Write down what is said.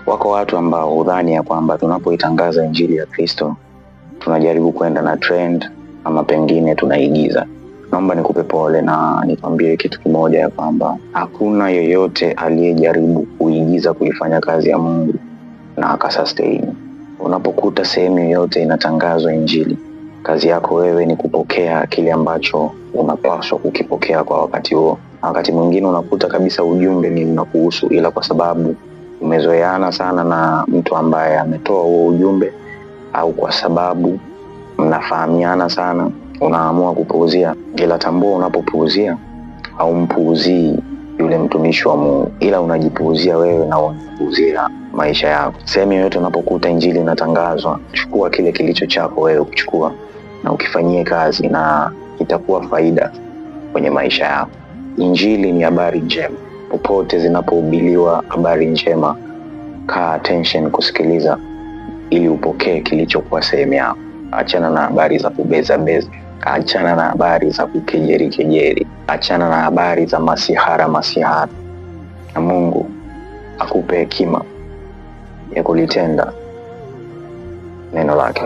Wako watu ambao hudhani ya kwamba tunapoitangaza injili ya Kristo tunajaribu kwenda na trend ama pengine tunaigiza. Naomba nikupe pole na nikwambie kitu kimoja ya kwamba hakuna yeyote aliyejaribu kuigiza kuifanya kazi ya Mungu na akasustain. Unapokuta sehemu yoyote inatangazwa injili, kazi yako wewe ni kupokea kile ambacho unapaswa kukipokea kwa wakati huo. Wakati mwingine unakuta kabisa ujumbe ni unakuhusu, ila kwa sababu umezoeana sana na mtu ambaye ametoa huo ujumbe, au kwa sababu mnafahamiana sana, unaamua kupuuzia. Ila tambua, unapopuuzia au mpuuzii yule mtumishi wa Mungu, ila unajipuuzia wewe na unapuuzia maisha yako. Sehemu yoyote unapokuta injili inatangazwa, chukua kile kilicho chako wewe, kuchukua na ukifanyie kazi, na itakuwa faida kwenye maisha yako. Injili ni habari njema. Popote zinapohubiriwa habari njema, kaa attention kusikiliza ili upokee kilichokuwa sehemu yako. Achana na habari za kubeza, achana na habari za kukejeli, achana na habari za masihara. Na Mungu akupe hekima ya kulitenda neno lake.